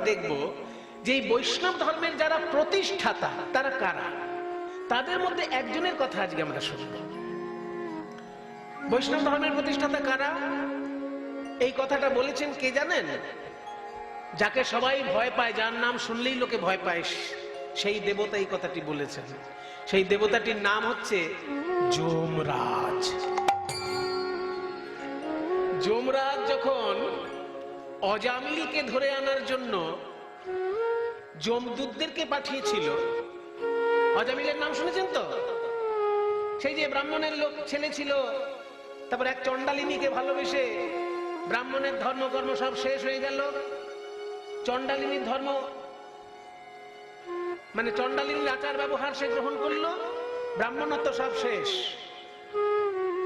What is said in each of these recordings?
দেখব যে এই বৈষ্ণব ধর্মের যারা প্রতিষ্ঠাতা তারা কারা, তাদের মধ্যে একজনের কথা আজকে আমরা শুনব। বৈষ্ণব ধর্মের প্রতিষ্ঠাতা কারা, এই কথাটা বলেছেন কে জানেন? যাকে সবাই ভয় পায়, যার নাম শুনলেই লোকে ভয় পায়, সেই দেবতা এই কথাটি বলেছেন। সেই দেবতাটির নাম হচ্ছে যমরাজ। যমরাজ যখন অজামিলকে ধরে আনার জন্য যমদূতদেরকে পাঠিয়েছিল, অজামিলের নাম শুনেছেন তো? সেই যে ব্রাহ্মণের লোক ছেলে ছিল, তারপর এক চণ্ডালিনীকে ভালোবেসে ব্রাহ্মণের ধর্মকর্ম সব শেষ হয়ে গেল। চণ্ডালিনীর ধর্ম মানে চণ্ডালিনীর আচার ব্যবহার সে গ্রহণ করলো, ব্রাহ্মণত্ব সব শেষ,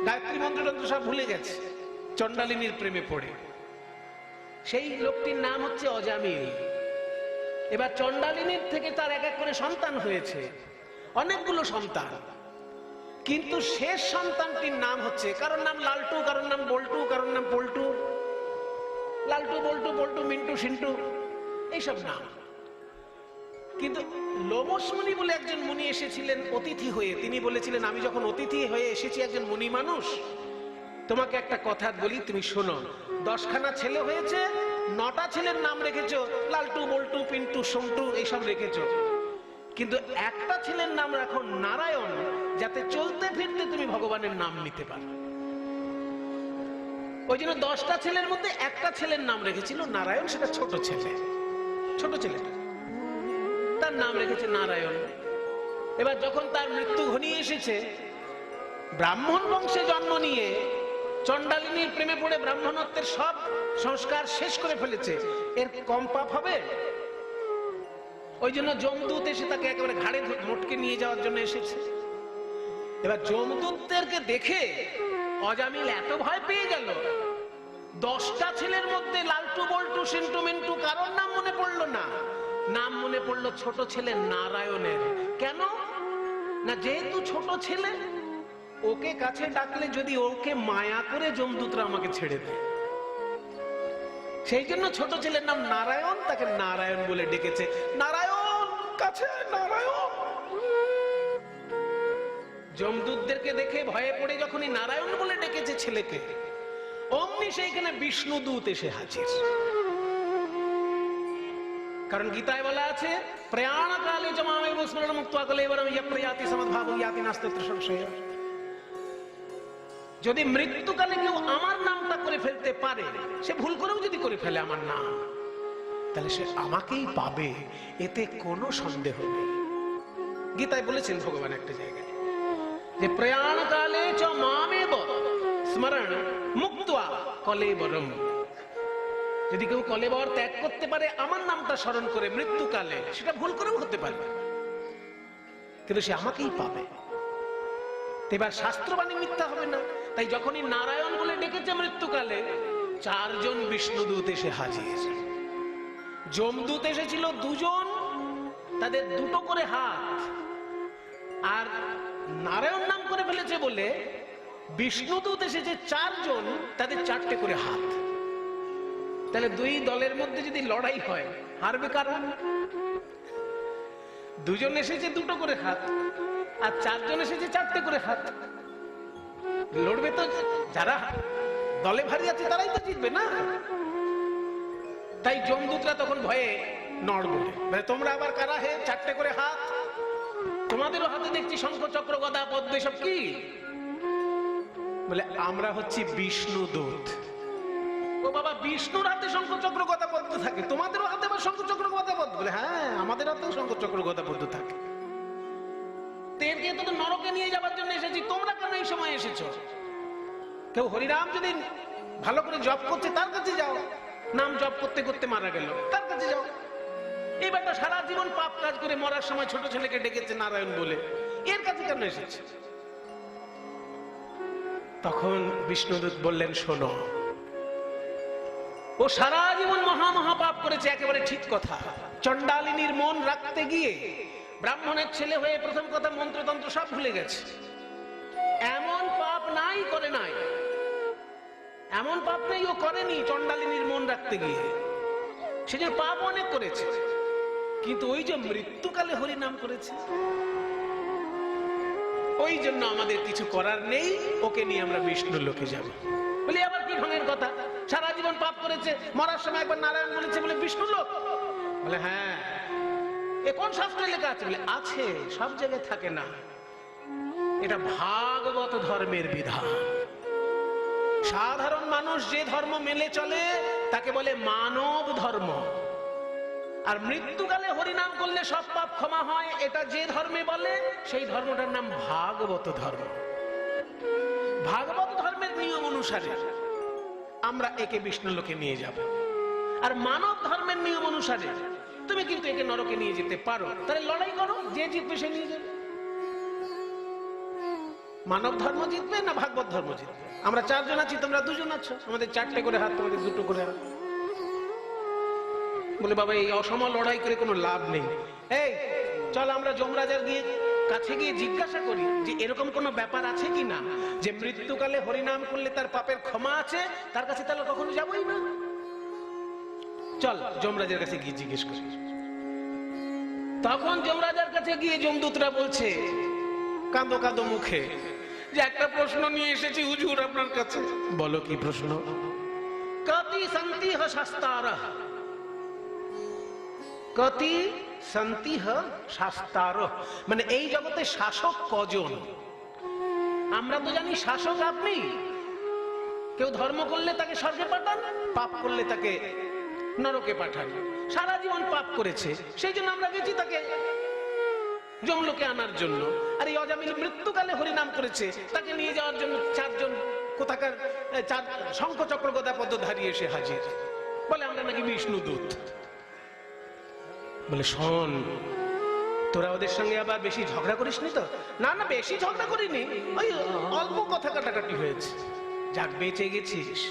গায়ত্রী মন্ত্রতন্ত্র সব ভুলে গেছে চণ্ডালিনীর প্রেমে পড়ে। সেই লোকটির নাম হচ্ছে অজামিল। এবার চণ্ডালিনীর থেকে তার এক এক করে সন্তান হয়েছে, অনেকগুলো সন্তান, কিন্তু শেষ সন্তানটির নাম হচ্ছে, কারোর নাম লালটু, কারোর নাম বল্টু, কারোর নাম পল্টু, লালটু বল্টু পল্টু মিন্টু সিন্টু এইসব নাম। কিন্তু লোমশ মুনি বলে একজন মুনি এসেছিলেন অতিথি হয়ে, তিনি বলেছিলেন আমি যখন অতিথি হয়ে এসেছি একজন মুনি মানুষ, তোমাকে একটা কথা বলি, তুমি শোনো। 10খানা ছেলে হয়েছে, 9টা ছেলের নাম রেখেছো লালটু বল্টু পিন্টু সন্টু এইসব রেখেছো, কিন্তু একটা ছেলের নাম রাখো নারায়ণ, যাতে চলতে ফিরতে তুমি ভগবানের নাম নিতে পারো। ওই জন্য 10টা ছেলের মধ্যে একটা ছেলের নাম রেখেছিল নারায়ণ, সেটা ছোট ছেলে, ছোট ছেলেটা তার নাম রেখেছে নারায়ণ। এবার যখন তার মৃত্যু ঘনিয়ে এসেছে, ব্রাহ্মণ বংশে জন্ম নিয়ে চণ্ডালিনীর প্রেমে পড়ে ব্রাহ্মণত্বের সব সংস্কার শেষ করে ফেলেছে, এর কম পাপ হবে? ওই জন্য যমদূত এসে তাকে একেবারে ঘাড়ে মোটকে নিয়ে যাওয়ার জন্য এসেছে। এবার যমদূতদেরকে দেখে অজামিল এত ভয় পেয়ে গেল, 10টা ছেলের মধ্যে লালটু বল্টু সিন্টু মিন্টু কারোর নাম মনে পড়লো না, নাম মনে পড়লো ছোট ছেলে নারায়ণের। কেন না, যেহেতু ছোট ছেলে, ওকে কাছে ডাকলে যদি ওকে মায়া করে যমদূতরা আমাকে ছেড়ে দেয়, সেই জন্য ছোট ছেলের নাম নারায়ণ, তাকে নারায়ণ বলে ডেকেছে। নারায়ণ কাছে, নারায়ণ। যমদূতদেরকে দেখে ভয়ে পড়ে যখনই নারায়ণ বলে ডেকেছে ছেলেকে, অমনি সেইখানে বিষ্ণুদূত এসে হাজির। কারণ গীতায় বলা আছে প্রয়াণ কালে চ মামেব স্মরণ মুক্ত্বা কলেবরম ইয়প্রয়াতি সমদ্ভাবং ইয়াতি নাস্ত্যত্র সংশয়। যদি মৃত্যুকালে কেউ আমার নামটা করে ফেলতে পারে, সে ভুল করেও যদি করে ফেলে আমার নাম, তাহলে সে আমাকেই পাবে, এতে কোনো সন্দেহ নেই। গীতায় বলেছেন ভগবান একটা জায়গায় যে প্রয়াণ কালে চ মামেব স্মরণ মুক্ত্বা কলেবরম। যদি কেউ কলেবর ত্যাগ করতে পারে আমার নামটা স্মরণ করে মৃত্যুকালে, সেটা ভুল করেও হতে পারে, কিন্তু সে আমাকেই পাবে। এবার শাস্ত্রবাণী মিথ্যা হবে না। তাই যখনই নারায়ণ বলে ডেকেছে মৃত্যুকালে, 4 জন বিষ্ণুদূত এসে হাজির। যমদূত এসেছিল 2 জন, তাদের 2টো করে হাত, আর নারায়ণ নাম করে ফেলেছে বলে বিষ্ণুদূত এসেছে 4 জন, তাদের 4টে করে হাত। তাহলে 2 দলের মধ্যে যদি লড়াই হয়, হারবে কারা? 2 জন এসেছে 2টো করে হাত, আর 4 জন এসেছে 4টে করে হাত। লড়বে তো যারা দলে ভারী আছে, তারাই তো জিতবে না। তাই যমদূতরা তখন ভয়ে নড়বে, তোমরা আবার কারা হে, 4টে করে হাত, তোমাদেরও হাতে দেখছি শঙ্খ চক্র গদা পদ্ম, সব কি? বলে আমরা হচ্ছি বিষ্ণুদূত। ও বাবা, বিষ্ণুর হাতে শঙ্খ চক্র গদা পদ্ম থাকে, তোমাদেরও হাতে আবার শঙ্খ চক্র গদা পদ্ম? বলে হ্যাঁ, আমাদের হাতেও শঙ্খ চক্র গদা পদ্ম থাকে। তেরকে তো নরকে নিয়ে যাবার জন্য এসেছি, তোমরা কেন এই সময় এসেছো? কেউ হরিনাম যদি ভালো করে জপ করছে, তার কাছে যাও। নাম জপ করতে করতে মারা গেল, তার কাছে যাও। এই ব্যাটা সারা জীবন পাপ কাজ করে মরার সময় ছোট ছেলেকে ডেকেছে নারায়ণ বলে, এর কাছে কেন এসেছে? তখন বিষ্ণুদূত বললেন, শোনো, ও সারা জীবন মহা মহা পাপ করেছে, একেবারে ঠিক কথা। চণ্ডালিনীর মন রাখতে গিয়ে ব্রাহ্মণের ছেলে হয়ে প্রথম কথা মন্ত্রতন্ত্র সব ভুলে গেছে। এমন পাপ নাই করে নাই, এমন পাপ নেই ও করেনি চণ্ডালিনীর মন রাখতে গিয়ে। সেজন্য পাপ অনেক করেছে, কিন্তু ওই যে মৃত্যুকালে হরি নাম করেছে, ওই জন্য আমাদের কিছু করার নেই, ওকে নিয়ে আমরা বিষ্ণুর লোকে যাব। বলি আবার কি ঢঙের কথা, সারা জীবন পাপ করেছে, মরার সময় একবার নারায়ণ বলেছে বলে বিষ্ণুর লোক? বলে হ্যাঁ, এ কোন শাস্ত্রে লেখা আছে? বলে আছে, সব জায়গায় থাকে না, এটা ভাগবত ধর্মের বিধান। সাধারণ মানুষ যে ধর্ম মেনে চলে তাকে বলে মানব ধর্ম, আর মৃত্যুকালে হরিনাম করলে সব পাপ ক্ষমা হয়, এটা যে ধর্মে বলে সেই ধর্মটার নাম ভাগবত ধর্ম। ভাগবত ধর্মের নিয়ম অনুসারে আমরা একে বিষ্ণু লোকে নিয়ে যাব, আর মানব ধর্মের নিয়ম অনুসারে তুমি কিন্তু একে নরকে নিয়ে যেতে পারো। তাহলে লড়াই করো, যে জিতবে সে নিয়ে যাবে। মানব ধর্ম জিতবে না ভাগবত ধর্ম জিতবে? আমরা 4 জন আছি, তোমরা 2 জন আছো, আমাদের 4টে করে হাত, তোমাদের 2টো করে হাত। বলে বাবা এই অসম লড়াই করে কোনো লাভ নেই, এই চল আমরা যমরাজার কাছে গিয়ে জিজ্ঞাসা করি যে এরকম কোনো ব্যাপার আছে কি না, যে মৃত্যুকালে হরিনাম করলে তার পাপের ক্ষমা আছে, তার কাছে তাহলে কখনো যাবোই না। চল যমরাজার কাছে গিয়ে জিজ্ঞেস করি। তখন যমরাজার কাছে গিয়ে যমদূতরা বলছে কাঁদো কাঁদো মুখে যে একটা প্রশ্ন নিয়ে এসেছি হুজুর আপনার কাছে। বলো কি প্রশ্ন? কতি সন্তিহ শাস্তারঃ, কতি সন্তিহ শাস্তারঃ, মানে এই জগতে শাসক কজন? আমরা তো জানি শাসক আপনি। কেউ ধর্ম করলে তাকে স্বর্গে পাঠান, পাপ করলে তাকে নরকে পাঠান। সারা জীবন পাপ করেছে, সেই জন্য আমরা গেছি তাকে যমলোকে আনার জন্য। আর এই অজামিল মৃত্যুকালে হরিনাম করেছে, তাকে নিয়ে যাওয়ার জন্য 4 জন কোথাকার 4 শঙ্খ চক্র গদা পদ্মধারী এসে হাজির। বলে আমরা নাকি বিষ্ণু দূত। বলে শোন, তোরা ওদের সঙ্গে আবার বেশি ঝগড়া করিস নি তো? না না, বেশি ঝগড়া করিনি, ওই অল্প কথা কাটাকাটি হয়েছে। যাক বেঁচে গেছিস।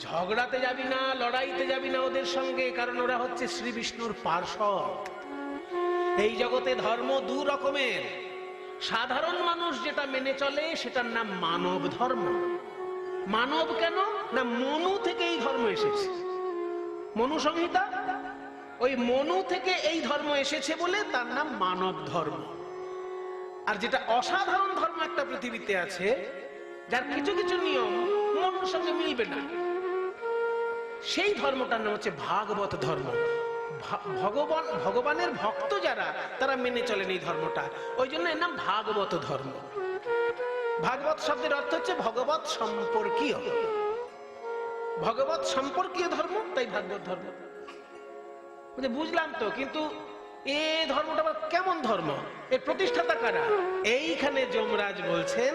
ঝগড়াতে যাবি না, লড়াইতে যাবি না ওদের সঙ্গে, কারণ ওরা হচ্ছে শ্রী বিষ্ণুর পার্ষদ। এই জগতে ধর্ম 2 রকমের। সাধারণ মানুষ যেটা মেনে চলে সেটার নাম মানব ধর্ম। মানব কেন না, মনু থেকে এই ধর্ম এসেছে, মনু সংহিতা, ওই মনু থেকে এই ধর্ম এসেছে বলে তার নাম মানব ধর্ম। আর যেটা অসাধারণ ধর্ম একটা পৃথিবীতে আছে, যার কিছু কিছু নিয়ম মনুর সঙ্গে মিলবে না, সেই ধর্মটার নাম হচ্ছে ভাগবত ধর্ম। ভগবানের ভক্ত যারা, তারা মেনে চলেন এই ধর্মটা, ওই জন্য এর নাম ভাগবত ধর্ম। ভাগবত শব্দের অর্থ হচ্ছে ভগবত সম্পর্কীয়, ভগবত সম্পর্কীয় ধর্ম, তাই ভাগবত ধর্ম। বুঝলাম তো, কিন্তু এই ধর্মটা কেমন ধর্ম, এর প্রতিষ্ঠাতা কারা? এইখানে যমরাজ বলছেন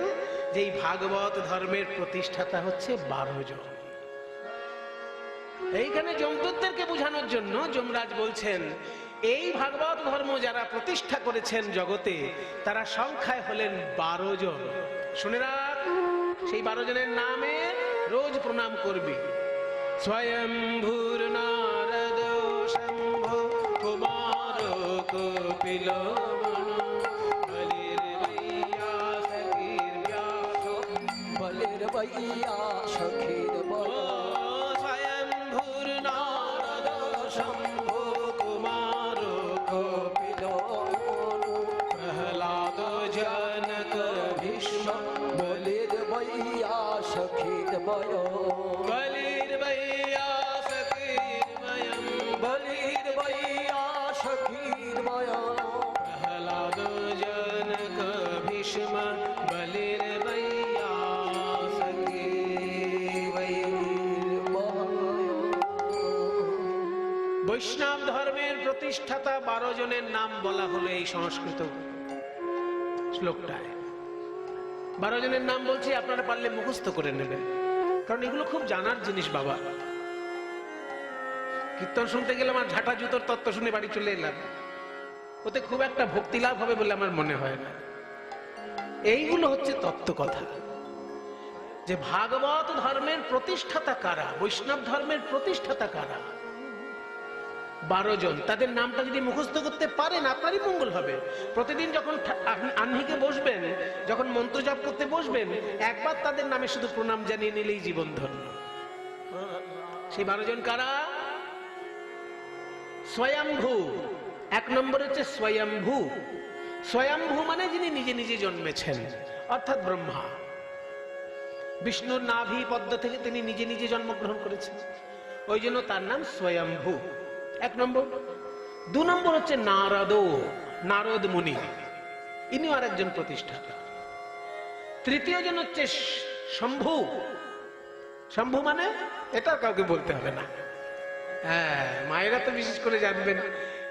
যে এই ভাগবত ধর্মের প্রতিষ্ঠাতা হচ্ছে 12 জন। এইখানে যমদূতদেরকে বোঝানোর জন্য যমরাজ বলছেন এই ভাগবত ধর্ম যারা প্রতিষ্ঠা করেছেন জগতে, তারা সংখ্যায় হলেন 12 জন। শুনে রাখ, সেই 12 জনের নামে রোজ প্রণাম করবি। স্বয়ম্ভূর নারদ শম্ভু কুমার কপিল বলির বৈয়া সখীর ব্যাস, বলির বৈয়া সখীর ব্যাস, স্বয়ম্ভূর নারদ শম্ভু কুমার কপিল প্রহ্লাদ জনক ভীষ্ম, বলির বৈয়া সখীর বয়, বলির বৈয়া সখীর বয়ম, বলির বৈয়া সখীর বয়, প্রহ্লাদ জনক ভীষ্ম, বলির বৈয়া সখীর বয়। বৈষ্ণব ধর্মের প্রতিষ্ঠাতা 12 জনের নাম বলা হলো এই সংস্কৃত শ্লোকটায়। 12 জনের নাম বলছি, আপনারা পারলে মুখস্থ করে নেবেন, কারণ এগুলো খুব জানার জিনিস বাবা। কীর্তন শুনতে গেলাম আর ঝাঁটা জুতোর তত্ত্ব শুনে বাড়ি চলে এলাম, ওতে খুব একটা ভক্তি লাভ হবে বলে আমার মনে হয় না। এইগুলো হচ্ছে তত্ত্ব কথা, যে ভাগবত ধর্মের প্রতিষ্ঠাতা কারা, বৈষ্ণব ধর্মের প্রতিষ্ঠাতা কারা। 12 জন, তাদের নামটা যদি মুখস্থ করতে পারেন আপনারই মঙ্গল হবে। প্রতিদিন যখন আহ্নিকে বসবেন, যখন মন্ত্র জপ করতে বসবেন, একবার তাদের নামে শুধু প্রণাম জানিয়ে নিলেই জীবন ধন্য। সেই 12 জন কারা? স্বয়ম্ভু, এক নম্বর হচ্ছে স্বয়ম্ভু। স্বয়ম্ভু মানে যিনি নিজে নিজে জন্মেছেন, অর্থাৎ ব্রহ্মা। বিষ্ণুর নাভি পদ্ম থেকে তিনি নিজে নিজে জন্মগ্রহণ করেছেন, ওই জন্য তার নাম স্বয়ম্ভু, এক নম্বর। দু নম্বর হচ্ছে নারদ, নারদ মুনি, ইনিও আর একজন প্রতিষ্ঠাতা। তৃতীয় জন হচ্ছে শম্ভু। শম্ভু মানে এটা কাউকে বলতে হবে না, হ্যাঁ, মায়েরা তো বিশেষ করে জানবেন,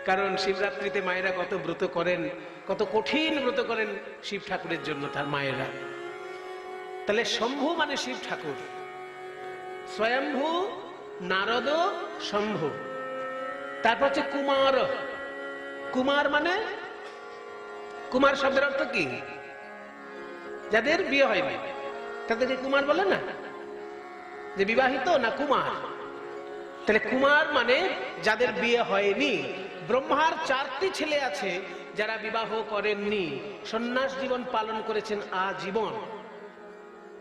কারণ শিবরাত্রিতে মায়েরা কত ব্রত করেন, কত কঠিন ব্রত করেন শিব ঠাকুরের জন্য তার মায়েরা। তাহলে শম্ভু মানে শিব ঠাকুর, স্বয়ম্ভু, নারদ, শম্ভু। তারপর হচ্ছে কুমার। কুমার মানে, কুমার শব্দের অর্থ কি? যাদের বিয়ে হয়নি তাদেরকে কুমার বলে না, যে বিবাহিত না কুমার। তাহলে কুমার মানে যাদের বিয়ে হয়নি। ব্রহ্মার 4টি ছেলে আছে যারা বিবাহ করেননি, সন্ন্যাস জীবন পালন করেছেন আজীবন।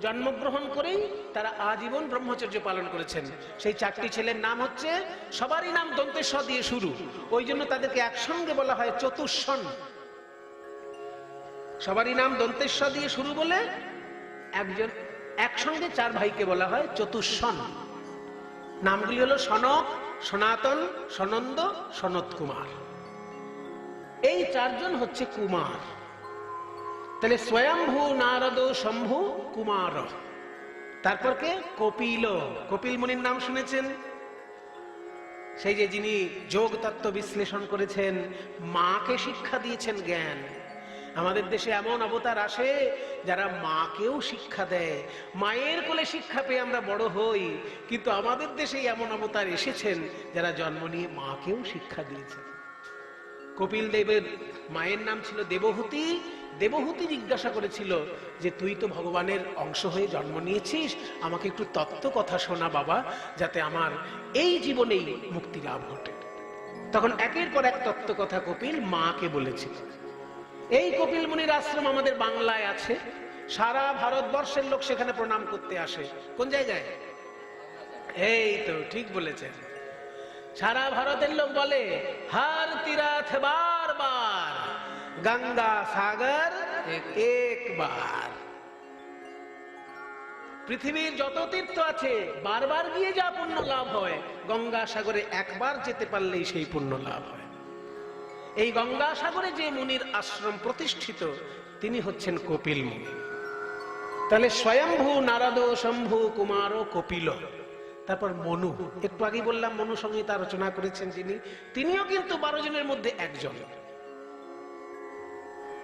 জন্মগ্রহণ করেই তারা আজীবন ব্রহ্মচর্য পালন করেছেন। সেই 4টি ছেলের নাম হচ্ছে, সবারই নাম দন্তে স দিয়ে শুরু, ওই জন্য তাদেরকে একসঙ্গে বলা হয় চতুষ্ষণ। সবারই নাম দন্তে স দিয়ে শুরু বলে একজন একসঙ্গে 4 ভাইকে বলা হয় চতুষ্ষণ। নামগুলি হলো সনক, সনাতন, সনন্দ, সনত কুমার। এই 4 জন হচ্ছে কুমার। তাহলে স্বয়ম্ভু, নারদ, শম্ভু, কুমার। তারপর কে? কপিল। কপিল মুনির নাম শুনেছেন? সেই যে যিনি যোগ তত্ত্ব বিশ্লেষণ করেছেন, মাকে শিক্ষা দিয়েছেন জ্ঞান। আমাদের দেশে এমন অবতার আসে যারা মাকেও শিক্ষা দেয়, মায়ের কোলে শিক্ষা পেয়ে আমরা বড় হই। কিন্তু আমাদের দেশে এমন অবতার এসেছেন যারা জন্ম নিয়ে মাকেও শিক্ষা দিয়েছেন। কপিল দেবের মায়ের নাম ছিল দেবহূতি। দেবহূতি জিজ্ঞাসা করেছিল যে তুই তো ভগবানের অংশ হয়ে জন্ম নিয়েছিস, আমাকে একটু তত্ত্ব কথা শোনা বাবা, যাতে আমার এই জীবনেই মুক্তি লাভ ঘটে। তখন একের পর এক তত্ত্ব কথা কপিল মাকে বলেছিল। এই কপিল মুনির আশ্রম আমাদের বাংলায় আছে, সারা ভারতবর্ষের লোক সেখানে প্রণাম করতে আসে। কোন জায়গায়? এই তো ঠিক বলেছেন, সারা ভারতের লোক বলে হর তীর্থ বার বার, গঙ্গা সাগর একবার। পৃথিবীর যত তীর্থ আছে বারবার গিয়ে যা পুণ্য লাভ হয়, গঙ্গা সাগরে একবার যেতে পারলেই সেই পুণ্য লাভ হয়। এই গঙ্গা সাগরে যে মুনির আশ্রম প্রতিষ্ঠিত, তিনি হচ্ছেন কপিল মুনি। তাহলে স্বয়ম্ভু, নারদ, শম্ভু, কুমার, কপিল। তারপর মনু, একটু আগে বললাম মনু সংহিতা রচনা করেছেন যিনি, তিনিও কিন্তু 12 জনের মধ্যে একজন।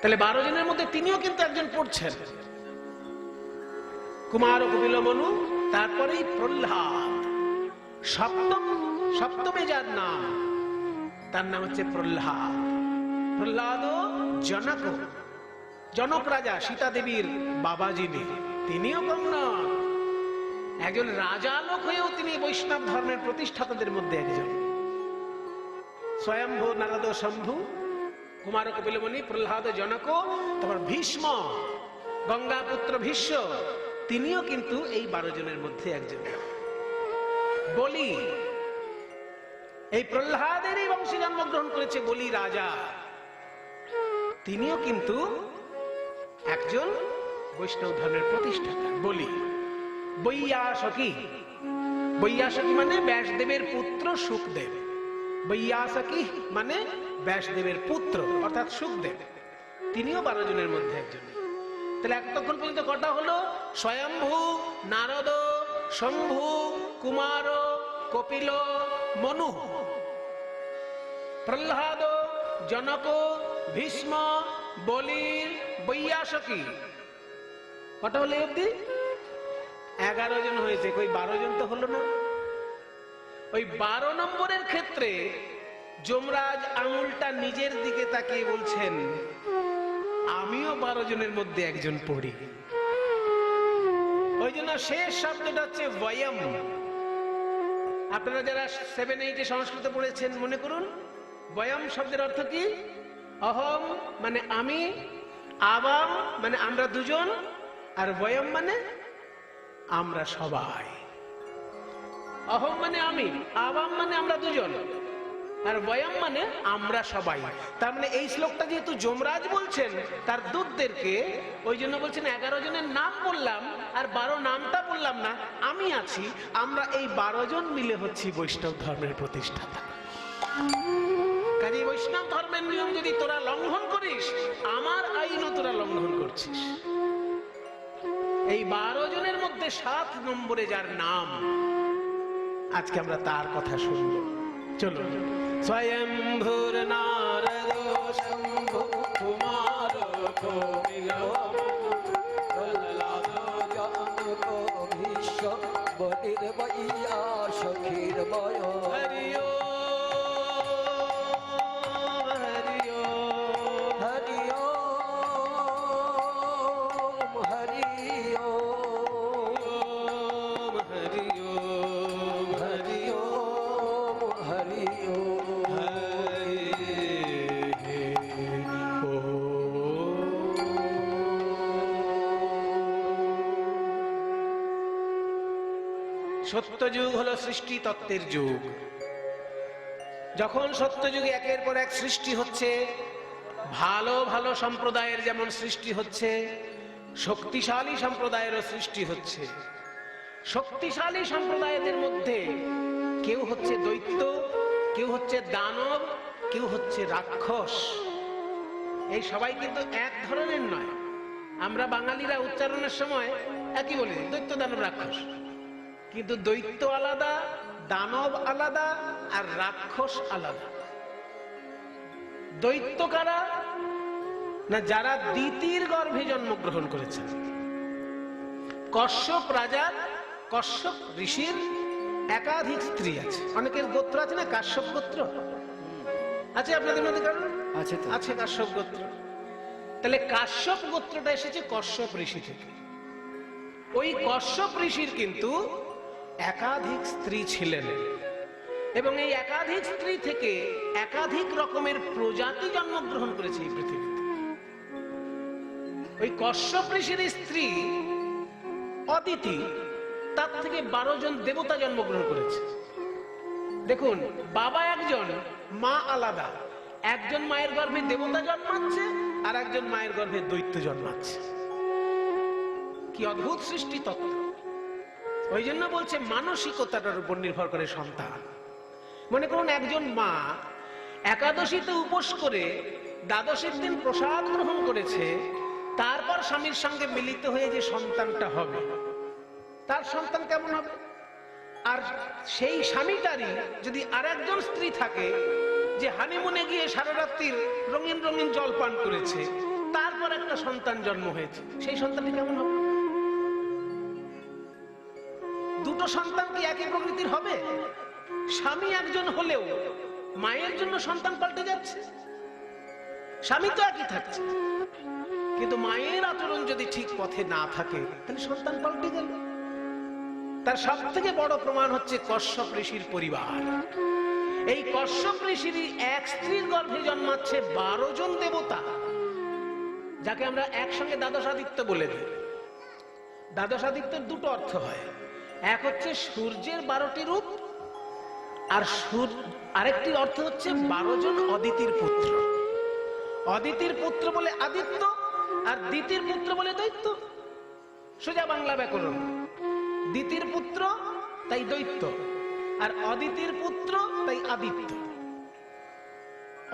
তাহলে 12 জনের মধ্যে তিনিও কিন্তু একজন পড়ছেন, কুমার, কপিল, মনু। তারপরেই প্রহ্লাদ, সপ্তমে যার নাম, তার নাম হচ্ছে প্রহ্লাদ। প্রহ্লাদ জনক, জনক রাজা সীতা দেবীর বাবা যিনি, তিনিও কম, একজন রাজা লোক হয়েও তিনি বৈষ্ণব ধর্মের প্রতিষ্ঠাতাদের মধ্যে একজন। স্বয়ম্ভু, নারদ, শম্ভু, কুমার, কপিল মুনি, প্রহ্লাদ, জনক। তারপর ভীষ্ম, গঙ্গা পুত্র ভীষ্ম, তিনিও কিন্তু এই 12 জনের মধ্যে একজন। বলি, এই প্রহ্লাদেরই বংশে জন্মগ্রহণ করেছে বলি রাজা, তিনিও কিন্তু একজন বৈষ্ণব ধর্মের প্রতিষ্ঠাতা। বলি। বৈয়াসকি, বৈয়াসকি মানে ব্যাসদেবের পুত্র শুকদেব। বৈয়াসকি মানে ব্যাসদেবের পুত্র অর্থাৎ শুকদেব, তিনিও 12 জনের মধ্যে একজন। তাহলে এতক্ষণ পর্যন্ত কটা হলো? স্বয়ম্ভু, নারদ, শম্ভু, কুমার, কপিল, মনু, প্রহ্লাদ, জনক, ভীষ্ম, বলি, বৈয়াসকি। কটা হলো অব্দি? 11 জন হয়েছে, কই 12 জন তো হলো না। ওই 12 নম্বরের ক্ষেত্রে যমরাজ আঙুলটা নিজের দিকে তাকিয়ে বলছেন, আমিও 12 জনের মধ্যে একজন পড়ি। ওই জন্য শেষ শব্দটা হচ্ছে বয়ম। আপনারা যারা 7-8 সংস্কৃত পড়েছেন মনে করুন, বয়ম শব্দের অর্থ কি? অহম মানে আমি, আবাম মানে আমরা দুজন, আর বয়ম মানে আমরা সবাই। অহম মানে আমি, আবাম মানে আমরা দুজন, আর বয়ম মানে আমরা সবাই। তার মানে এই শ্লোকটা যেহেতু যমরাজ বলছেন তার দূতদেরকে, ওই জন্য বলছেন 11 জনের নাম বললাম আর 12 নামটা বললাম না, আমি আছি, আমরা এই 12 জন মিলে হচ্ছি বৈষ্ণব ধর্মের প্রতিষ্ঠাতা। কাজে বৈষ্ণব ধর্মের নিয়ম যদি তোরা লঙ্ঘন করিস, আমার আইনও তোরা লঙ্ঘন করছিস। এই 12 জনের মধ্যে 7 নম্বরে যার নাম, আজকে আমরা তার কথা শুনব। চলো। স্বয়ম্ভুর নারদ শম্ভু কুমার কপিল প্রহ্লাদ জনক ভীষ্ম বলির্বৈয়া সখীর বয়। হরি ওম হরি ওম হরি ওম হরি ওম হরি ওম হরি ওম হরি ওম। সত্যযুগ হলো সৃষ্টি তত্ত্বের যুগ। যখন সত্যযুগে একের পর এক সৃষ্টি হচ্ছে, ভালো ভালো সম্প্রদায়ের যেমন সৃষ্টি হচ্ছে, শক্তিশালী সম্প্রদায়েরও সৃষ্টি হচ্ছে। শক্তিশালী সম্প্রদায়দের মধ্যে কেউ হচ্ছে দৈত্য, কেউ হচ্ছে দানব, কেউ হচ্ছে রাক্ষস। এই সবাই কিন্তু এক ধরনের নয়। আমরা বাঙালিরা উচ্চারণের সময় একই বলি, দৈত্য দানব রাক্ষস, কিন্তু দৈত্য আলাদা, দানব আলাদা, আর রাক্ষস আলাদা। দৈত্য কারা না? যারা দিতির গর্ভে জন্মগ্রহণ করেছেন। কশ্যপ রাজার, কশ্যপ ঋষির একাধিক স্ত্রী আছে। অনেকের গোত্র আছে না, কাশ্যপ গোত্র আছে আপনাদের মধ্যে কারণ আছে কাশ্যপ গোত্র। তাহলে কাশ্যপ গোত্রটা এসেছে কশ্যপ ঋষি থেকে। ওই কশ্যপ ঋষির কিন্তু একাধিক স্ত্রী ছিলেন, এবং এই একাধিক স্ত্রী থেকে একাধিক রকমের প্রজাতি জন্মগ্রহণ করেছে এই পৃথিবীতে। ওই কশ্যপ ঋষির স্ত্রী অদিতি, তার থেকে 12 জন দেবতা জন্মগ্রহণ করেছে। দেখুন, বাবা একজন, মা আলাদা। একজন মায়ের গর্ভে দেবতা জন্মাচ্ছে আর একজন মায়ের গর্ভে দৈত্য জন্মাচ্ছে। কি অদ্ভুত সৃষ্টি তত্ত্ব! ওই জন্য বলছে মানসিকতাটার উপর নির্ভর করে সন্তান। মনে করুন একজন মা একাদশীতে উপোস করে দ্বাদশীর দিন প্রসাদ গ্রহণ করেছে, তারপর স্বামীর সঙ্গে মিলিত হয়ে যে সন্তানটা হবে, তার সন্তান কেমন হবে? আর সেই স্বামীটারই যদি আর একজন স্ত্রী থাকে যে হানিমুনে গিয়ে সারা রাত্রির রঙিন রঙিন জল পান করেছে, তারপর একটা সন্তান জন্ম হয়েছে, সেই সন্তানটি কেমন হবে? দুটো সন্তান কি একই প্রকৃতির হবে? স্বামী একজন হলেও মায়ের জন্য সন্তান পাল্টে যাচ্ছে। স্বামী তো একই থাকছে, কিন্তু মায়ের আচরণ যদি ঠিক পথে না থাকে তাহলে সন্তান পাল্টে গেল। তার সব থেকে বড় প্রমাণ হচ্ছে কশ্যপ ঋষির পরিবার। এই কশ্যপ ঋষির এক স্ত্রীর গর্ভে জন্মাচ্ছে 12 জন দেবতা, যাকে আমরা একসঙ্গে দ্বাদশাদিত্য বলে দিই। দ্বাদশাদিত্যের দুটো অর্থ হয়, এক হচ্ছে সূর্যের 12টি রূপ, আর আরেকটি অর্থ হচ্ছে 12 জন অদিতির পুত্র। অদিতির পুত্র বলে আদিত্য, আর দিতির পুত্র বলে দৈত্য। সোজা বাংলা ব্যাকরণ। দিতির পুত্র তাই দৈত্য, আর অদিতির পুত্র তাই আদিত্য।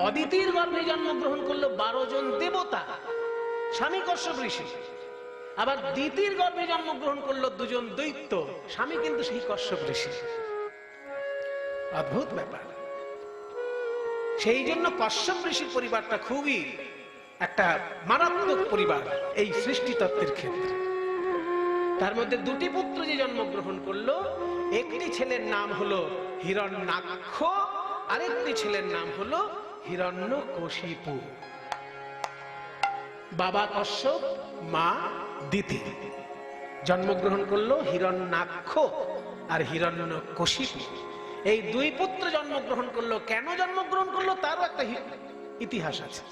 অদিতির গর্ভে জন্মগ্রহণ করলো 12 জন দেবতা, স্বামী কশ্যপ ঋষি। আবার দিতির গর্ভে জন্মগ্রহণ করলো 2 জন দৈত্য, স্বামী কিন্তু সেই কশ্যপ ঋষি। অদ্ভুত ব্যাপার। সেই জন্য কশ্যপ ঋষির পরিবারটা খুবই একটা মারাত্মক পরিবার এই সৃষ্টি তত্ত্বের ক্ষেত্রে। তার মধ্যে 2টি পুত্র যে জন্মগ্রহণ করলো, একটি ছেলের নাম হলো হিরণ্যাক্ষ, আরেকটি ছেলের নাম হলো হিরণ্যকশিপু। বাবা কশ্যপ, মা দিতি। জন্মগ্রহণ করলো হিরণ্যাক্ষ আর হিরণ্যকশিপু। এই 2 পুত্র জন্মগ্রহণ করলো। কেন জন্মগ্রহণ করলো তারও একটা ইতিহাস আছে।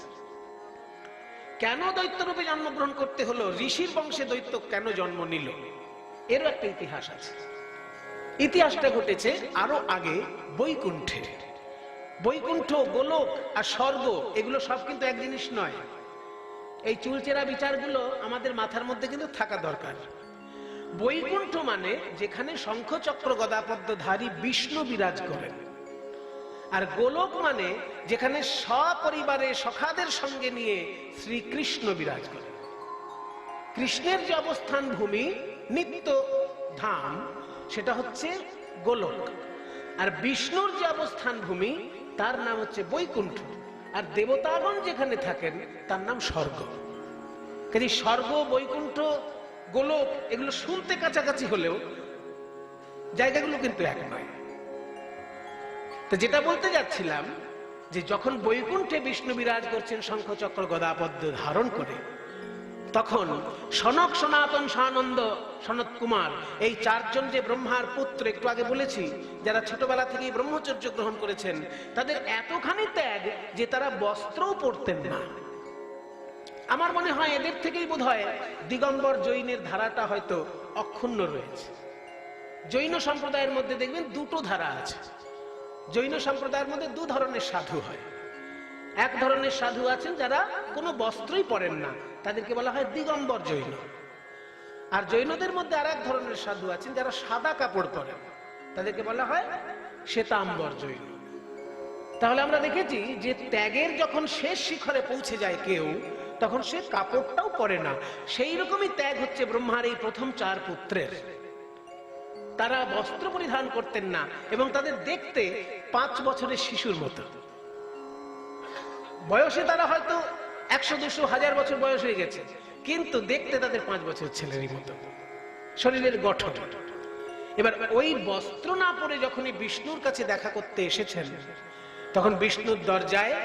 কেন দৈত্যরূপে জন্মগ্রহণ করতে হলো, ঋষির বংশে দৈত্য কেন জন্ম নিল, এরও একটা ইতিহাস আছে। ইতিহাসটা ঘটেছে আরো আগে বৈকুণ্ঠে। বৈকুণ্ঠ, গোলক আর স্বর্গ এগুলো সব কিন্তু এক জিনিস নয়। এই চুলচেরা বিচারগুলো আমাদের মাথার মধ্যে কিন্তু থাকা দরকার। বৈকুণ্ঠ মানে যেখানে শঙ্খ চক্র গদাপদ্মধারী বিষ্ণু বিরাজ করেন, আর গোলক মানে যেখানে সপরিবারে সখাদের সঙ্গে নিয়ে শ্রীকৃষ্ণ বিরাজ করেন। কৃষ্ণের যে অবস্থান ভূমি নিত্য ধাম সেটা হচ্ছে গোলক, আর বিষ্ণুর যে অবস্থান ভূমি তার নাম হচ্ছে বৈকুণ্ঠ, আর দেবতাগণ যেখানে থাকেন তার নাম স্বর্গ। কাজে স্বর্গ, বৈকুণ্ঠ, গোলক এগুলো শুনতে কাছাকাছি হলেও জায়গাগুলো কিন্তু এক নয়। তো যেটা বলতে যাচ্ছিলাম যে যখন বৈকুণ্ঠে বিষ্ণু বিরাজ করছেন শঙ্খ চক্র গদাপদ্ম ধারণ করে, তখন সনক, সনাতন, সানন্দ, সনত কুমার এই চারজন যে ব্রহ্মার পুত্র, একটু আগে বলেছি, যারা ছোটবেলা থেকেই ব্রহ্মচর্য গ্রহণ করেছেন, তাদের এতখানি ত্যাগ যে তারা বস্ত্রও পরতেন না। আমার মনে হয় এদের থেকেই বোধহয় দিগম্বর জৈনের ধারাটা হয়তো অক্ষুণ্ণ রয়েছে। জৈন সম্প্রদায়ের মধ্যে দেখবেন দুটো ধারা আছে। জৈন সম্প্রদায়ের মধ্যে দু ধরনের সাধু হয়। এক ধরনের সাধু আছেন যারা কোনো বস্ত্রই পরেন না, তাদেরকে বলা হয় দিগম্বর জৈন। আর জৈনদের মধ্যে আর এক ধরনের সাধু আছেন যারা সাদা কাপড় পরেন, তাদেরকে বলা হয় শ্বেতাম্বর জৈন। তাহলে আমরা দেখেছি যে ত্যাগের যখন শেষ শিখরে পৌঁছে যায় কেউ, তখন সে কাপড়টাও পরে না। সেই রকমই ত্যাগ হচ্ছে ব্রহ্মার এই প্রথম চার পুত্রের। তারা বস্ত্র পরিধান করতেন না এবং তাদের দেখতে 5 বছরের শিশুর মতো। বয়সে তারা হয়তো 100, 200, 1000 বছর বয়স হয়ে গেছে, কিন্তু দেখতে তাদের 5 বছর ছেলেরই মতো শরীরের গঠন। এবার ওই বস্ত্র না পরে যখনই বিষ্ণুর কাছে দেখা করতে এসেছেন, তখন বিষ্ণুর দরজায়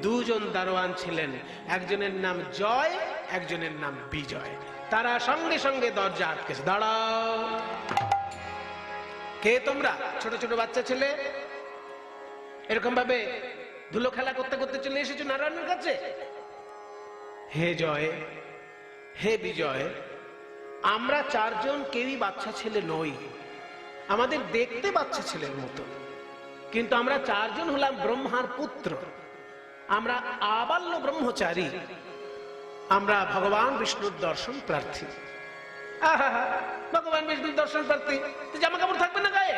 দুজন দারোয়ান ছিলেন, একজনের নাম জয়, একজনের নাম বিজয়। তারা সঙ্গে সঙ্গে দরজা আটকেছে। দাঁড়াও, কে তোমরা? ছোট ছোট বাচ্চা ছেলে, এরকম ভাবে ধুলো খেলা করতে করতে চলে এসেছো নারায়ণের কাছে? হে জয়, হে বিজয়, আমরা চারজন কেউই বাচ্চা ছেলে নই, আমাদের দেখতে বাচ্চা ছেলের মতো, কিন্তু আমরা চারজন হলাম ব্রহ্মার পুত্র। আমরা আবাল্য ব্রহ্মচারী, আমরা ভগবান বিষ্ণুর দর্শন প্রার্থী। আহা, ভগবান বিষ্ণুর দর্শন প্রার্থী, জামা কাপড় থাকবে না গায়ে?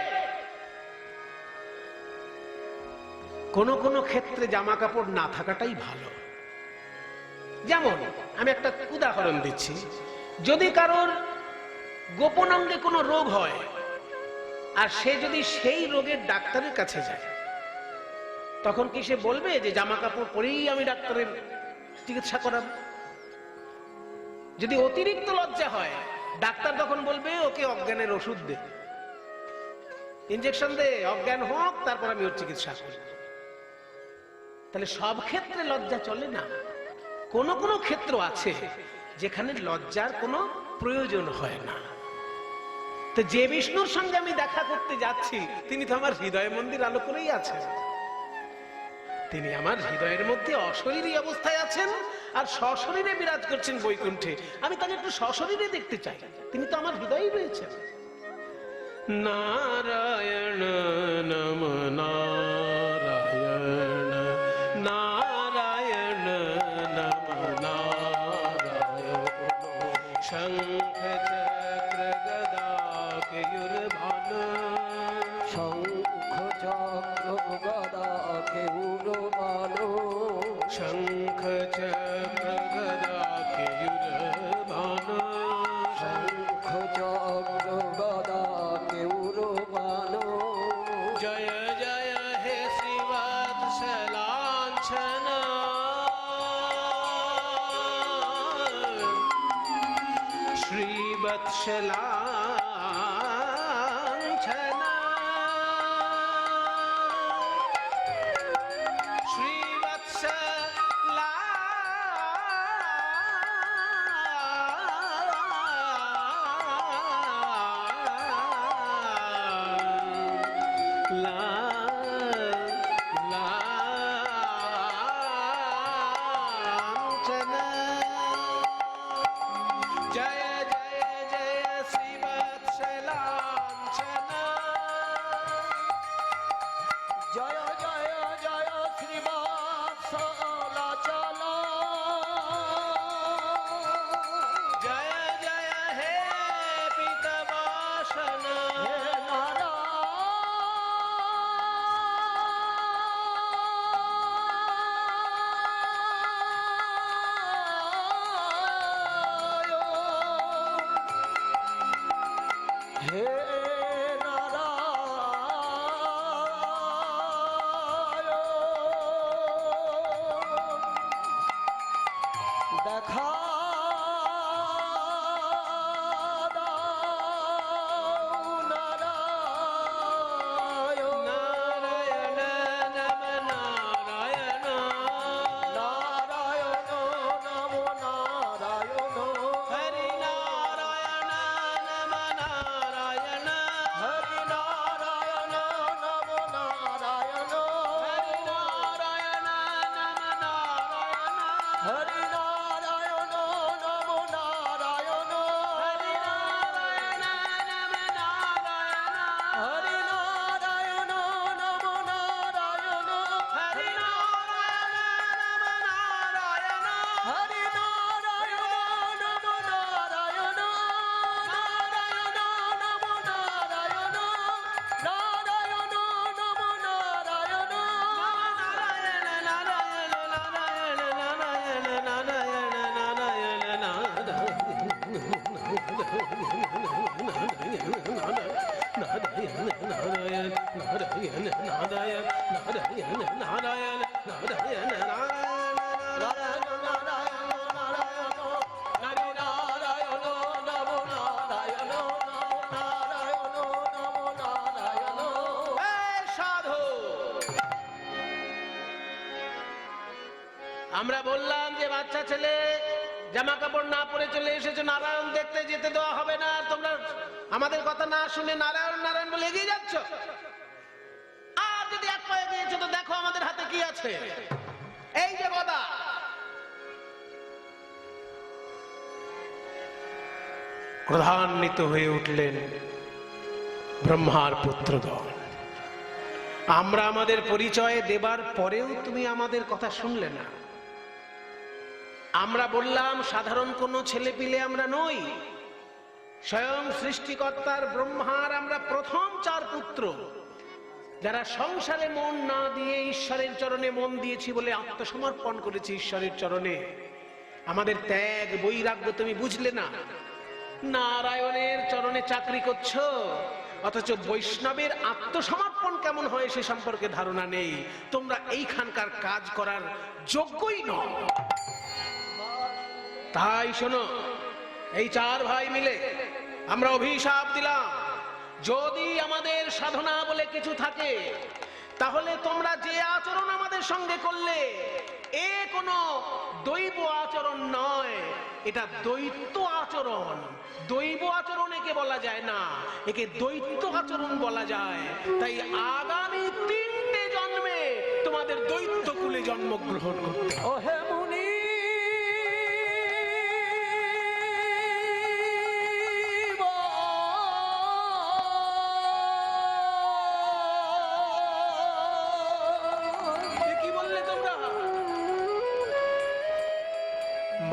কোন কোন ক্ষেত্রে জামা কাপড় না থাকাটাই ভালো। যেমন আমি একটা উদাহরণ দিচ্ছি, যদি কারোর গোপন অঙ্গে কোনো রোগ হয় আর সে যদি সেই রোগের ডাক্তারের কাছে যায়, তখন কি সে বলবে যে জামা কাপড় পরেই আমি ডাক্তারের চিকিৎসা করাবো? যদি অতিরিক্ত লজ্জা হয়, ডাক্তার তখন বলবে ওকে অজ্ঞানের ওষুধ দে, ইনজেকশন দে, অজ্ঞান হোক, তারপর আমি ওর চিকিৎসা করব। তাহলে সব ক্ষেত্রে লজ্জা চলে না। কোন কোন ক্ষেত্র আছে যেখানে লজ্জার কোনো প্রয়োজন হয় না। তো যে বিষ্ণুর সঙ্গে আমি দেখা করতে যাচ্ছি, তিনি তো আমার হৃদয় মন্দির আলো করেই আছেন। তিনি আমার হৃদয়ের মধ্যে অশরীরী অবস্থায় আছেন আর সশরীরে বিরাজ করছেন বৈকুণ্ঠে। আমি তাকে একটু সশরীরে দেখতে চাই, তিনি তো আমার হৃদয়েই রয়েছেন। নারায়ণ নম নারায়ণ, নারায়ণ নম নারায়ণ, শঙ্খ চক্র গদা কেয়ুরভান, শঙ্খ চক্র গদা কেয়ুরভান, শঙ্খ চক্র গদা কেয়ুরভান, শঙ্খ চক্র গদা কেয়ুরভান। জয় জয় হে শ্রীবৎসলাঞ্ছন, শ্রীবৎসলাঞ্ছন, লাঞ্ছন। জয় জয় জয় শ্রীবৎসলাঞ্ছন, দেখা আমরা বললাম যে বাচ্চা ছেলে জামা কাপড় না পরে চলে এসেছো, নারায়ণ দেখতে যেতে দেওয়া হবে না। তোমরা আমাদের কথা না শুনে নারায়ণ নারায়ণ বলে এগিয়ে যাচ্ছ। আর যদি এক পায়ে গিয়েছো তো দেখো আমাদের হাতে কি আছে। এই যে গদা, ক্রোধান্বিত হয়ে উঠলেন ব্রহ্মার পুত্রগণ। আমরা আমাদের পরিচয় দেবার পরেও তুমি আমাদের কথা শুনলে না। আমরা বললাম সাধারণ কোনো ছেলে পিলে আমরা নই, স্বয়ং সৃষ্টিকর্তার ব্রহ্মার আমরা প্রথম 4 পুত্র, যারা সংসারে মন না দিয়ে ঈশ্বরের চরণে মন দিয়েছি বলে আত্মসমর্পণ করেছি ঈশ্বরের চরণে। আমাদের ত্যাগ বৈরাগ্য তুমি বুঝলে না। নারায়ণের চরণে চাকরি করছো, অথচ বৈষ্ণবের আত্মসমর্পণ কেমন হয় সে সম্পর্কে ধারণা নেই। তোমরা এইখানকার কাজ করার যোগ্যই নও। তাই শোনো, এই 4 ভাই মিলে আমরা অভিশাপ দিলাম, যদি আমাদের সাধনা বলে কিছু থাকে তাহলে তোমরা যে আচরণ আমাদের সঙ্গে করলে এ কোনো দৈব আচরণ নয়, এটা দৈত্য আচরণ। দৈব আচরণ একে বলা যায় না, একে দৈত্য আচরণ বলা যায়। তাই আগামী 3টে জন্মে তোমাদের দৈত্য কুলে জন্মগ্রহণ করতে। ও হে মুনি,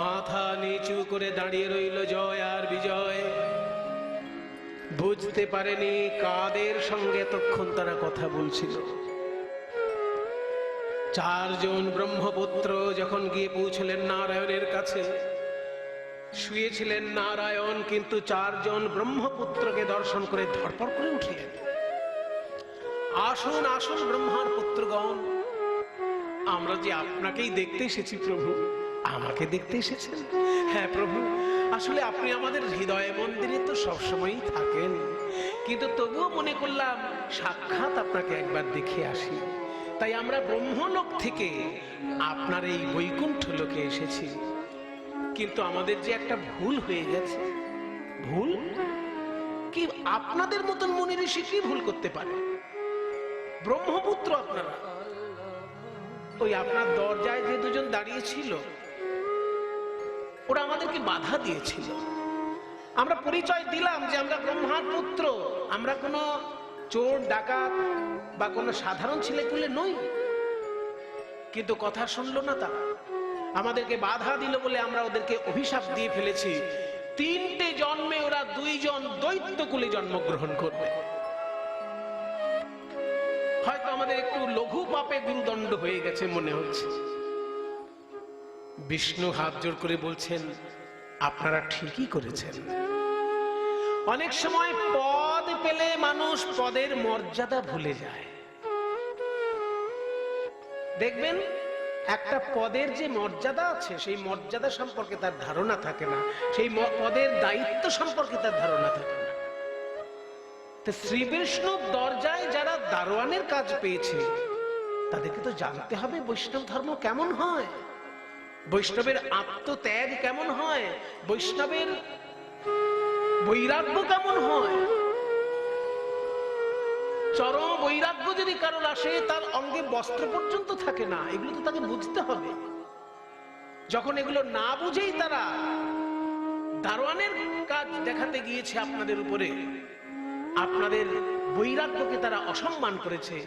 মাথা নিচু করে দাঁড়িয়ে রইল জয় আর বিজয়। বুঝতে পারেনি কাদের সঙ্গে এতক্ষণ তারা কথা বলছিল। 4 জন ব্রহ্মপুত্র যখন গিয়ে পৌঁছলেন নারায়ণের কাছে, শুয়েছিলেন নারায়ণ, কিন্তু 4 জন ব্রহ্মপুত্রকে দর্শন করে ধড়পড় করে উঠলেন। আসুন আসুন ব্রহ্মার পুত্রগণ, আমরা যে আপনাকেই দেখতে এসেছি প্রভু। আমাকে দেখতে এসেছেন? হ্যাঁ প্রভু, আসলে আপনি আমাদের হৃদয় মন্দিরে তো সবসময়ই থাকেন, কিন্তু তবুও মনে করলাম সাক্ষাৎ আপনাকে একবার দেখে আসি। তাই আমরা ব্রহ্মলোক থেকে আপনার এই বৈকুণ্ঠ লোকে এসেছি। কিন্তু আমাদের যে একটা ভুল হয়ে গেছে। ভুল কি? আপনাদের মতন মুনি ঋষি কি ভুল করতে পারে? ব্রহ্মপুত্র আপনারা, ওই আপনার দরজায় যে 2 জন দাঁড়িয়ে ছিল, ওরা আমাদেরকে বাধা দিয়েছিল। আমরা পরিচয় দিলাম যে আমরা ব্রহ্মার পুত্র, আমরা কোনো চোর ডাকাত বা কোনো সাধারণ ছেলেপুলে নই। কিন্তু কথা শুনলো না তারা, আমাদেরকে বাধা দিল বলে আমরা ওদেরকে অভিশাপ দিয়ে ফেলেছি। 3টে জন্মে ওরা 2 জন দৈত্য কুলে জন্মগ্রহণ করবে। হয়তো আমাদের একটু লঘু পাপে গুরুদণ্ড হয়ে গেছে মনে হচ্ছে। বিষ্ণু হাত জোড় করে বলছেন, আপনারা ঠিকই করেছেন। অনেক সময় পদ পেলে মানুষ পদের মর্যাদা ভুলে যায়। দেখবেন একটা পদের যে মর্যাদা আছে সেই মর্যাদা সম্পর্কে তার ধারণা থাকে না, সেই পদের দায়িত্ব সম্পর্কে তার ধারণা থাকে না। তো শ্রী বিষ্ণুর দরজায় যারা দারোয়ানের কাজ পেয়েছে তাদেরকে তো জানতে হবে বৈষ্ণব ধর্ম কেমন হয়, বৈষ্ণবের আত্মত্যাগ কেমন হয়, বৈষ্ণবের বৈরাগ্য কেমন হয়। চরম বৈরাগ্য যদি কারোর আসে, তার অঙ্গে বস্ত্র পর্যন্ত থাকে না, এগুলো তো তাকে বুঝতে হবে। যখন এগুলো না বুঝেই তারা দারোয়ানের কাজ দেখাতে গিয়েছে আপনাদের উপরে, আপনাদের বৈরাগ্যকে তারা অসম্মান করেছে,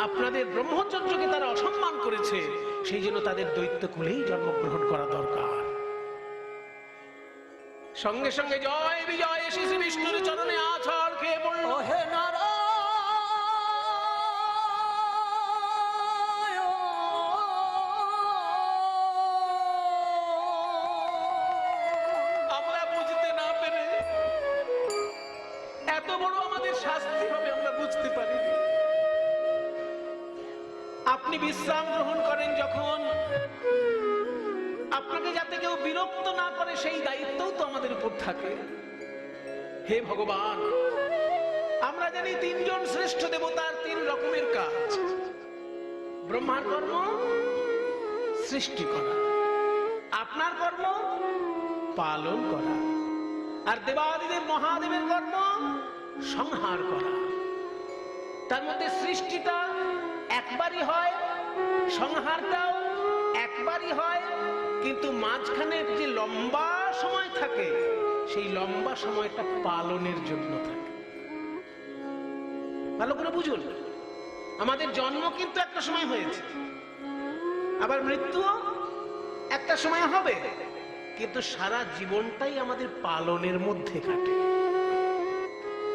আপনাদের ব্রহ্মচর্যকে তারা অসম্মান করেছে, সেই জন্য তাদের দৈত্যকুলেই জন্মগ্রহণ করা দরকার। সঙ্গে সঙ্গে জয় বিজয় শ্রী বিষ্ণুর চরণে আছাড় খেয়ে পড়ল। হে নারায়ণ, আমরা বুঝতে না পেরে এত বড় আমাদের শাস্তি হবে আমরা বুঝতে পারিনি। আপনি বিশ্রাম গ্রহণ করেন যখন, আপনাকে যাতে কেউ বিরক্ত না করে সেই দায়িত্বও তো আমাদের উপর থাকে। হে ভগবান, আমরা জানি তিনজন শ্রেষ্ঠ দেবতার তিন রকমের কাজ। ব্রহ্মার কর্ম সৃষ্টি করা, আপনার কর্ম পালন করা, আর দেবাদিদেব মহাদেবের কর্ম সংহার করা। তার মধ্যে সৃষ্টিটা একবারই হয়, সংহারটাও একবারই হয়, কিন্তু মাঝখানে যে লম্বা সময় থাকে সেই লম্বা সময়টা পালনের জন্য থাকে। ভালো করে বুঝুন, আমাদের জন্ম কিন্তু একটা সময় হয়েছে, আবার মৃত্যুও একটা সময় হবে, কিন্তু সারা জীবনটাই আমাদের পালনের মধ্যে কাটে।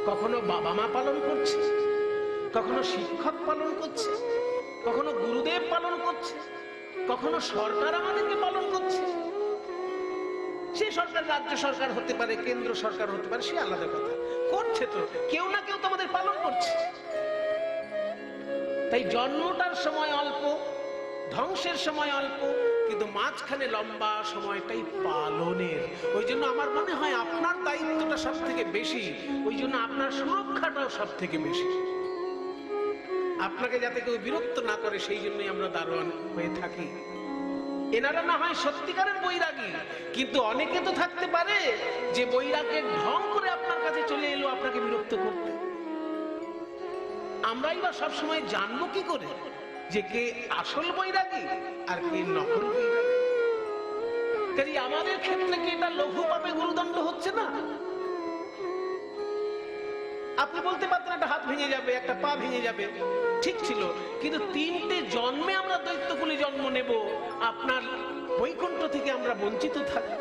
কখনো বাবা মা পালন করছে, কখনো শিক্ষক পালন করছে, কখনো গুরুদেব পালন করছে, কখনো সরকার আমাদেরকে পালন করছে। সে সরকার রাজ্য সরকার হতে পারে, কেন্দ্র সরকার হতে পারে, সে আলাদা কথা, করছে তো কেউ না কেউ তো আমাদের পালন করছে। তাই জন্মটার সময় অল্প, ধ্বংসের সময় অল্প, কিন্তু মাঝখানে লম্বা সময়টাই পালনের। ওই জন্য আমার মনে হয় আপনার দায়িত্বটা সব থেকে বেশি, ওই জন্য আপনার সুরক্ষাটাও সব থেকে বেশি। আপনাকে যাতে কেউ বিরক্ত না করে সেই জন্যই আমরা দারোয়ান হয়ে থাকি। এনারা না হয় সত্যিকারের বৈরাগী, কিন্তু অনেকে তো থাকতে পারে যে বৈরাগের ঢং করে আপনার কাছে চলে এলো আপনাকে বিরক্ত করতে। আমরাই বা সবসময় জানবো কি করে যে কে আসল বৈরাগী আর কে নকল বৈরাগী? কাজে আমাদের ক্ষেত্রে কি এটা লঘু পাপে গুরুদণ্ড হচ্ছে না? আপনি বলতে পারতেন একটা হাত ভেঙে যাবে, একটা পা ভেঙে যাবে, ঠিক ছিল, কিন্তু 3টে জন্মে আমরা দৈত্যকুলে জন্ম নেব, আপনার বৈকুণ্ঠ থেকে আমরা বঞ্চিত থাকব।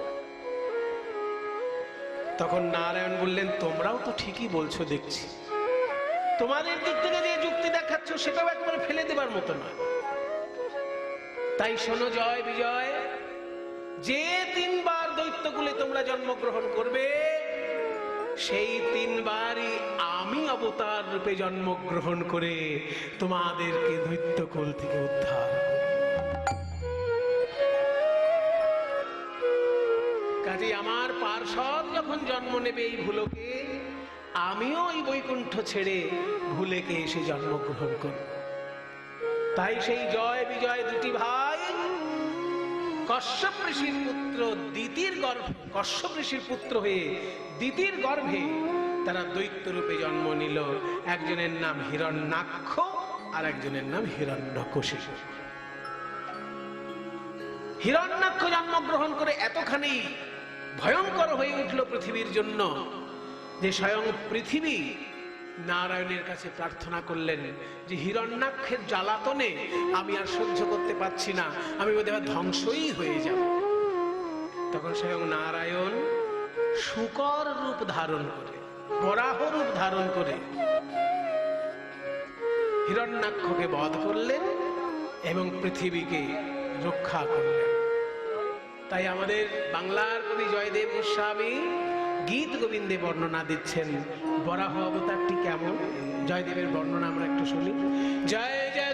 তখন নারায়ণ বললেন, তোমরাও তো ঠিকই বলছো দেখছি, তোমাদের দিক থেকে যে যুক্তি দেখাচ্ছ সেটাও একবারে ফেলে দেবার মতো না। তাই শোনো জয় বিজয়, যে 3 বার দৈত্যকুলে তোমরা জন্মগ্রহণ করবে সেই 3 বারই আমি অবতার রূপে জন্মগ্রহণ করে তোমাদেরকে দৈত্যকুল থেকে উদ্ধার। কাজে আমার পার্ষদ যখন জন্ম নেবে এই ভুলোকে, আমিও এই বৈকুণ্ঠ ছেড়ে ভুলেকে এসে জন্মগ্রহণ করব। তাই সেই জয় বিজয় 2টি ভাই কশ্যপ ঋষির পুত্র দিতির গর্ভে, কশ্যপ ঋষির পুত্র হয়ে দিতির গর্ভে তারা দৈত্য রূপে জন্ম নিল। একজনের নাম হিরণ্যাক্ষ আর একজনের নাম হিরণ্যকশিপু। হিরণ্যাক্ষ জন্মগ্রহণ করে এতখানি ভয়ঙ্কর হয়ে উঠল পৃথিবীর জন্য যে স্বয়ং পৃথিবী নারায়ণের কাছে প্রার্থনা করলেন যে হিরণ্যাক্ষের জ্বালাতনে আমি আর সহ্য করতে পারছি না, আমি বোধহয় ধ্বংসই হয়ে যাব। তখন স্বয়ং নারায়ণ শূকর রূপ ধারণ করে, বরাহ রূপ ধারণ করে হিরণ্যাক্ষকে বধ করলেন এবং পৃথিবীকে রক্ষা করলেন। তাই আমাদের বাংলার কবি জয়দেব গোস্বামী গীত গোবিন্দে বর্ণনা দিচ্ছেন বরাহ অবতারটি কেমন। জয়দেবের বর্ণনা আমরা একটু শুনি। জয় জয়